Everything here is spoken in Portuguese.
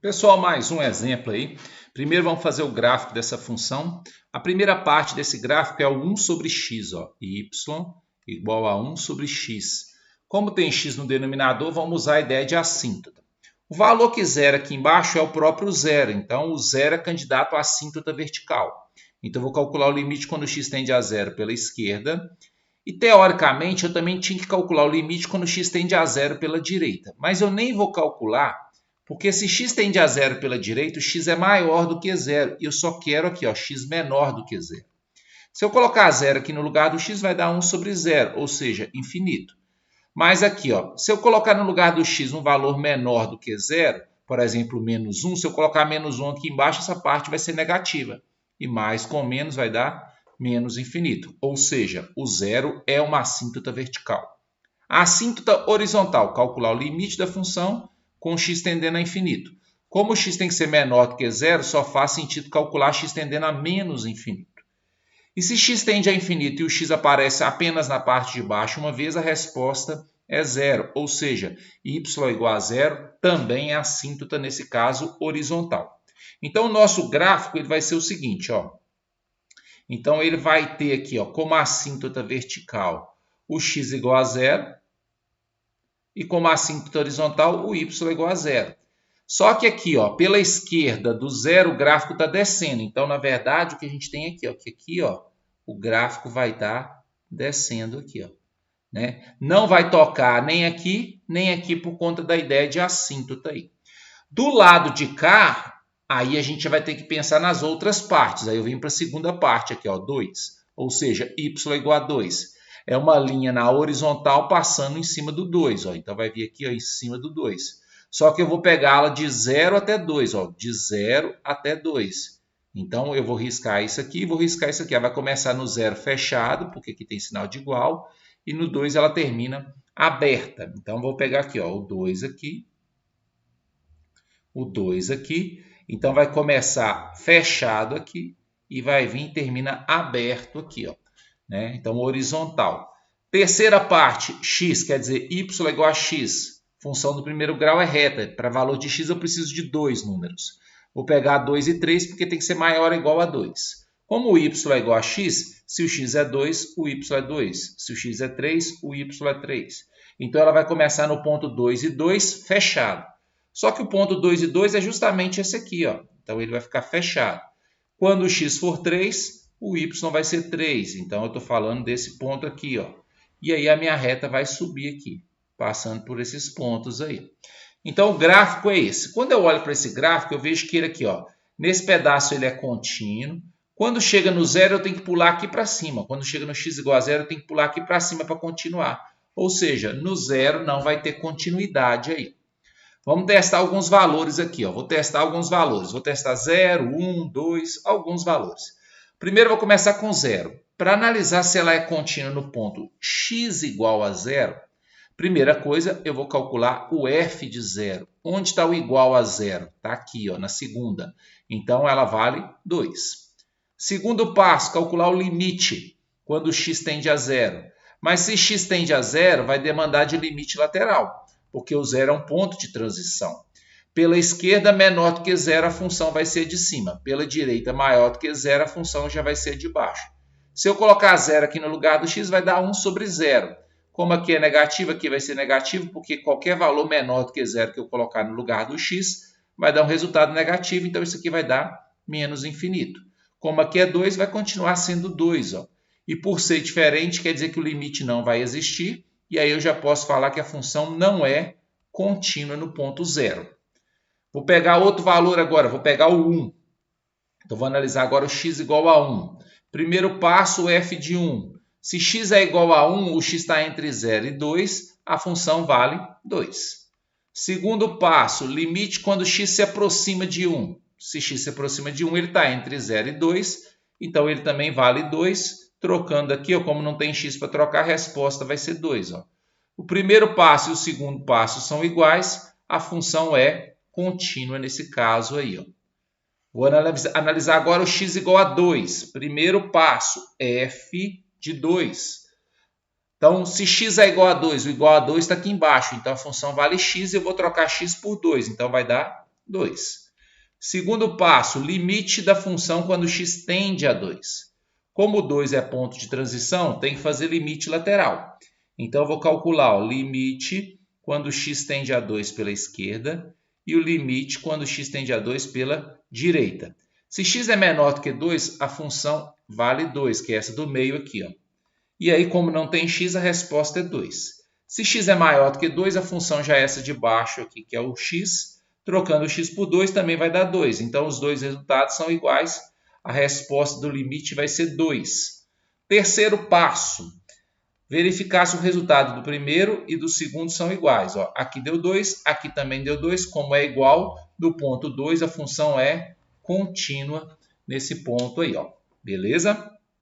Pessoal, mais um exemplo aí. Primeiro vamos fazer o gráfico dessa função. A primeira parte desse gráfico é o 1 sobre x, ó, y igual a 1 sobre x. Como tem x no denominador, vamos usar a ideia de assíntota. O valor que zero aqui embaixo é o próprio zero, então o zero é candidato à assíntota vertical. Então eu vou calcular o limite quando x tende a zero pela esquerda. E teoricamente eu também tinha que calcular o limite quando x tende a zero pela direita. Mas eu nem vou calcular, porque se x tende a zero pela direita, o x é maior do que zero. E eu só quero aqui, ó, x menor do que zero. Se eu colocar zero aqui no lugar do x, vai dar 1 sobre zero, ou seja, infinito. Mas aqui, ó, se eu colocar no lugar do x um valor menor do que zero, por exemplo, menos 1, se eu colocar menos 1 aqui embaixo, essa parte vai ser negativa. E mais com menos vai dar menos infinito. Ou seja, o zero é uma assíntota vertical. A assíntota horizontal, calcular o limite da função com x tendendo a infinito. Como o x tem que ser menor do que zero, só faz sentido calcular x tendendo a menos infinito. E se x tende a infinito e o x aparece apenas na parte de baixo uma vez, a resposta é zero. Ou seja, y igual a zero também é assíntota, nesse caso, horizontal. Então, o nosso gráfico ele vai ser o seguinte, ó. Então, ele vai ter aqui, ó, como assíntota vertical, o x igual a zero. E como assíntota horizontal, o y igual a zero. Só que aqui, ó, pela esquerda do zero, o gráfico está descendo. Então, na verdade, o que a gente tem aqui, ó, que aqui, ó, o gráfico vai estar descendo aqui, ó, né? Não vai tocar nem aqui por conta da ideia de assíntota aí. Do lado de cá, aí a gente vai ter que pensar nas outras partes. Aí eu venho para a segunda parte aqui, ó, 2. Ou seja, y igual a 2. É uma linha na horizontal passando em cima do 2. Ó. Então vai vir aqui, ó, em cima do 2. Só que eu vou pegá-la de 0 até 2. Ó, de 0 até 2. Então eu vou riscar isso aqui e vou riscar isso aqui. Ela vai começar no 0 fechado, porque aqui tem sinal de igual. E no 2 ela termina aberta. Então vou pegar aqui, ó, o 2 aqui. O 2 aqui. Então vai começar fechado aqui e vai vir e termina aberto aqui, ó, né? Então horizontal. Terceira parte, x, quer dizer y igual a x. Função do primeiro grau é reta. Para valor de x eu preciso de dois números. Vou pegar 2 e 3 porque tem que ser maior ou igual a 2. Como o y é igual a x, se o x é 2, o y é 2. Se o x é 3, o y é 3. Então ela vai começar no ponto 2 e 2 fechado. Só que o ponto 2 e 2 é justamente esse aqui, ó. Então ele vai ficar fechado. Quando o x for 3, o y vai ser 3. Então eu estou falando desse ponto aqui, ó. E aí a minha reta vai subir aqui, passando por esses pontos aí. Então o gráfico é esse. Quando eu olho para esse gráfico, eu vejo que ele aqui, ó, nesse pedaço ele é contínuo. Quando chega no zero, eu tenho que pular aqui para cima. Quando chega no x igual a zero, eu tenho que pular aqui para cima para continuar. Ou seja, no zero não vai ter continuidade aí. Vamos testar alguns valores aqui, ó. Vou testar alguns valores. Vou testar 0, 1, 2, alguns valores. Primeiro eu vou começar com 0. Para analisar se ela é contínua no ponto x igual a 0, primeira coisa, eu vou calcular o f de 0. Onde está o igual a 0? Está aqui, ó, na segunda. Então, ela vale 2. Segundo passo, calcular o limite, quando x tende a 0. Mas se x tende a 0, vai demandar de limite lateral, porque o zero é um ponto de transição. Pela esquerda, menor do que zero, a função vai ser de cima. Pela direita, maior do que zero, a função já vai ser de baixo. Se eu colocar zero aqui no lugar do x, vai dar 1 sobre zero. Como aqui é negativo, aqui vai ser negativo, porque qualquer valor menor do que zero que eu colocar no lugar do x vai dar um resultado negativo, então isso aqui vai dar menos infinito. Como aqui é 2, vai continuar sendo 2. Ó. E por ser diferente, quer dizer que o limite não vai existir, e aí eu já posso falar que a função não é contínua no ponto zero. Vou pegar outro valor agora, vou pegar o 1. Então, vou analisar agora o x igual a 1. Primeiro passo, o f de 1. Se x é igual a 1, o x está entre 0 e 2, a função vale 2. Segundo passo, limite quando x se aproxima de 1. Se x se aproxima de 1, ele está entre 0 e 2, então ele também vale 2. Trocando aqui, ó, como não tem x para trocar, a resposta vai ser 2. Ó. O primeiro passo e o segundo passo são iguais, a função é contínua nesse caso aí. Ó. Vou analisar agora o x igual a 2. Primeiro passo, f de 2. Então, se x é igual a 2, o igual a 2 está aqui embaixo. Então, a função vale x e eu vou trocar x por 2. Então, vai dar 2. Segundo passo, limite da função quando x tende a 2. Como 2 é ponto de transição, tem que fazer limite lateral. Então, eu vou calcular o limite quando x tende a 2 pela esquerda e o limite quando x tende a 2 pela direita. Se x é menor do que 2, a função vale 2, que é essa do meio aqui, ó. E aí, como não tem x, a resposta é 2. Se x é maior do que 2, a função já é essa de baixo aqui, que é o x. Trocando o x por 2 também vai dar 2. Então, os dois resultados são iguais. A resposta do limite vai ser 2. Terceiro passo. Verificar se o resultado do primeiro e do segundo são iguais. Ó, aqui deu 2, aqui também deu 2. Como é igual, no ponto 2 a função é contínua nesse ponto aí. Ó. Beleza?